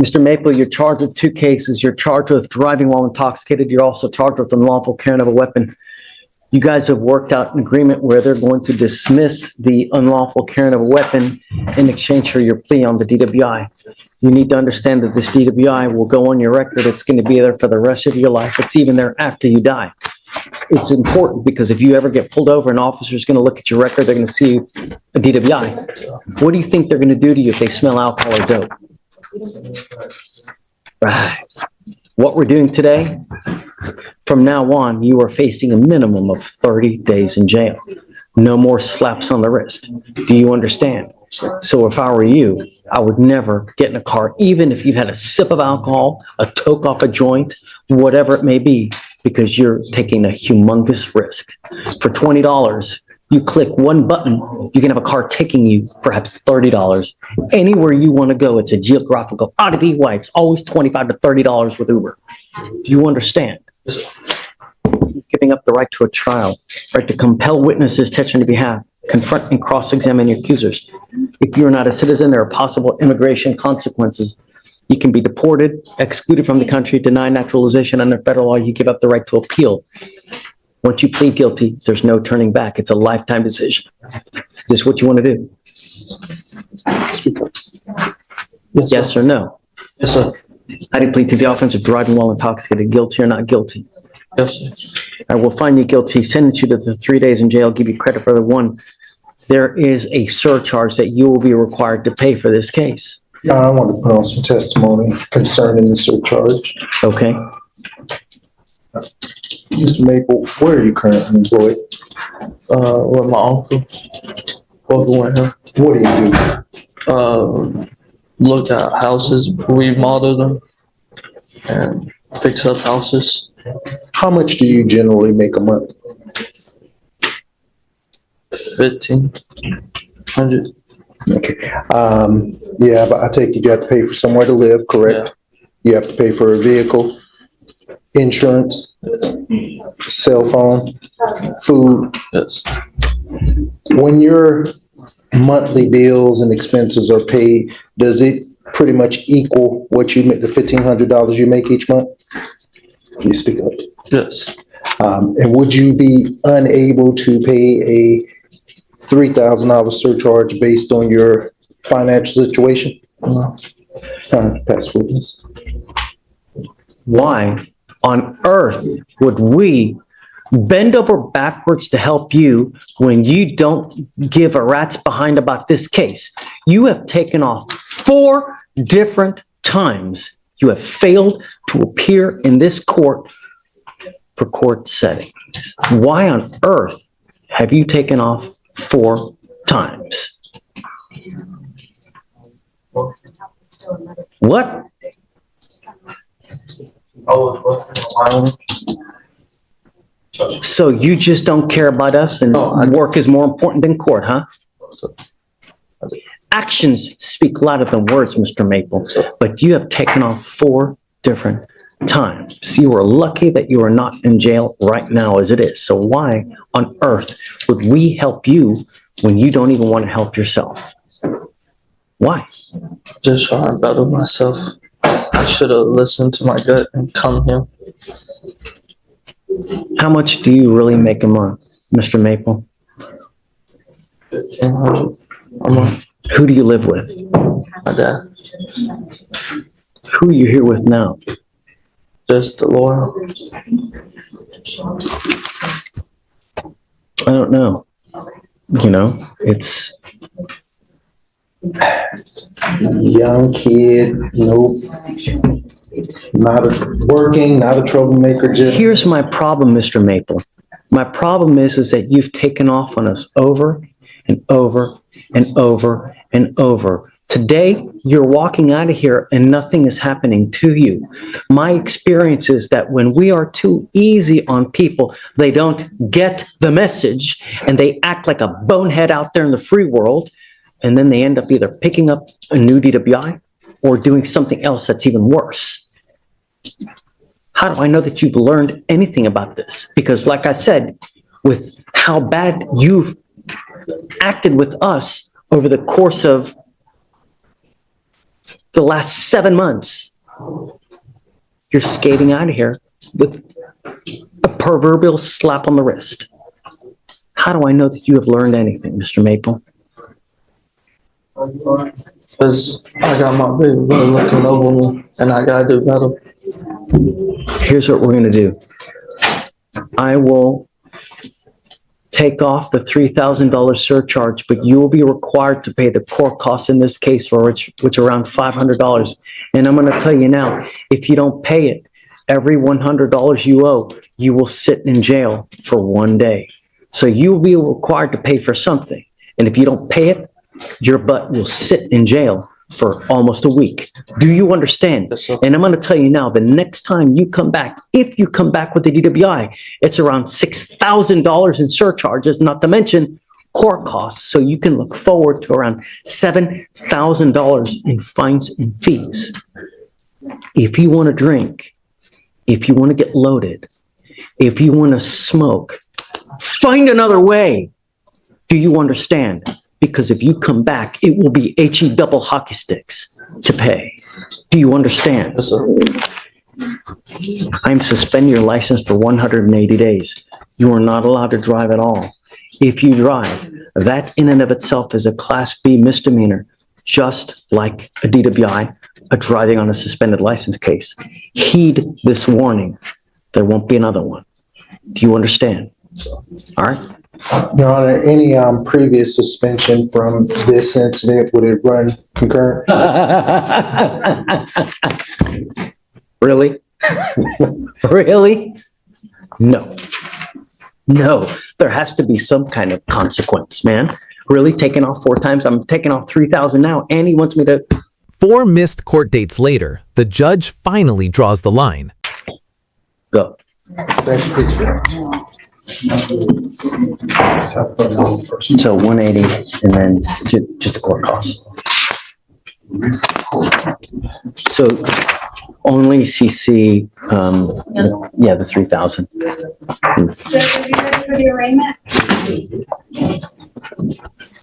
Mr. Maple, you're charged with 2 cases. You're charged with driving while intoxicated. You're also charged with unlawful carrying of a weapon. You guys have worked out an agreement where they're going to dismiss the unlawful carrying of a weapon in exchange for your plea on the DWI. You need to understand that this DWI will go on your record. It's going to be there for the rest of your life. It's even there after you die. It's important because if you ever get pulled over, an officer is going to look at your record. They're going to see a DWI. What do you think they're going to do to you if they smell alcohol or dope? Right. What we're doing today, from now on, you are facing a minimum of 30 days in jail. No more slaps on the wrist. Do you understand? So if I were you, I would never get in a car, even if you've had a sip of alcohol, a toke off a joint, whatever it may be, because you're taking a humongous risk. For $20, you click one button, you can have a car taking you perhaps $30. Anywhere you want to go, it's a geographical oddity. Why? It's always $25 to $30 with Uber. You understand? Giving up the right to a trial, right to compel witnesses to testify on your behalf, confront and cross-examine your accusers. If you're not a citizen, there are possible immigration consequences. You can be deported, excluded from the country, denied naturalization under federal law. You give up the right to appeal. Once you plead guilty, there's no turning back. It's a lifetime decision. Is this what you want to do? Yes or no? Yes, sir. How do you plead to the offense of driving while intoxicated? Guilty or not guilty? Yes, sir. I will find you guilty, sentence you to the 3 days in jail, give you credit for the 1. There is a surcharge that you will be required to pay for this case. I want to put on some testimony concerning the surcharge. Okay? Mr. Maple, where are you currently employed? With my uncle. Working with him. What do you do? Look at houses, remodel them, and fix up houses. How much do you generally make a month? 1,500. Okay. Yeah, but I take it you have to pay for somewhere to live, correct? Yeah. You have to pay for a vehicle, insurance, cell phone, food. Yes. When your monthly bills and expenses are paid, does it pretty much equal what you make, the $1,500 you make each month? Can you speak up? Yes. And would you be unable to pay a $3,000 surcharge based on your financial situation? No. Pass witness. Why on earth would we bend over backwards to help you when you don't give a rat's behind about this case? You have taken off 4 different times. You have failed to appear in this court for court settings. Why on earth have you taken off 4 times? What? So you just don't care about us and work is more important than court, huh? Actions speak louder than words, Mr. Maple, but you have taken off 4 different times. You are lucky that you are not in jail right now as it is. So why on earth would we help you when you don't even want to help yourself? Why? Just trying to better myself. I should have listened to my gut and come here. How much do you really make a month, Mr. Maple? 1,500 a month. Who do you live with? My dad. Who are you here with now? Just the lawyer. I don't know. You know, it's Young kid, nope. Not a troublemaker. Just here's my problem, Mr. Maple. My problem is that you've taken off on us over and over and over and over. Today, you're walking out of here and nothing is happening to you. My experience is that when we are too easy on people, they don't get the message and they act like a bonehead out there in the free world. And then they end up either picking up a new DWI or doing something else that's even worse. How do I know that you've learned anything about this? Because like I said, with how bad you've acted with us over the course of the last 7 months, you're skating out of here with a proverbial slap on the wrist. How do I know that you have learned anything, Mr. Maple? Because I got my baby brother looking over me, and I gotta do better. Here's what we're going to do. I will take off the $3,000 surcharge, but you will be required to pay the court costs in this case, for which are around $500. And I'm going to tell you now, if you don't pay it, every $100 you owe, you will sit in jail for 1 day. So you will be required to pay for something. And if you don't pay it, your butt will sit in jail for almost a week. Do you understand? Yes, sir. And I'm going to tell you now, the next time you come back, if you come back with the DWI, it's around $6,000 in surcharges, not to mention court costs. So you can look forward to around $7,000 in fines and fees. If you want to drink, if you want to get loaded, if you want to smoke, find another way. Do you understand? Because if you come back, it will be HE double hockey sticks to pay. Do you understand? Yes, sir. I'm suspending your license for 180 days. You are not allowed to drive at all. If you drive, that in and of itself is a Class B misdemeanor, just like a DWI, a driving on a suspended license case. Heed this warning. There won't be another one. Do you understand? All right? Your Honor, any previous suspension from this incident, would it run concurrent? Really? Really? No. No. There has to be some kind of consequence, man. Really? Taking off 4 times? I'm taking off 3,000 now, and he wants me to... 4 missed court dates later, the judge finally draws the line. Go. So 180 and then just the court costs. So only CC, yeah, the 3,000. Judge, are you ready for the arraignment?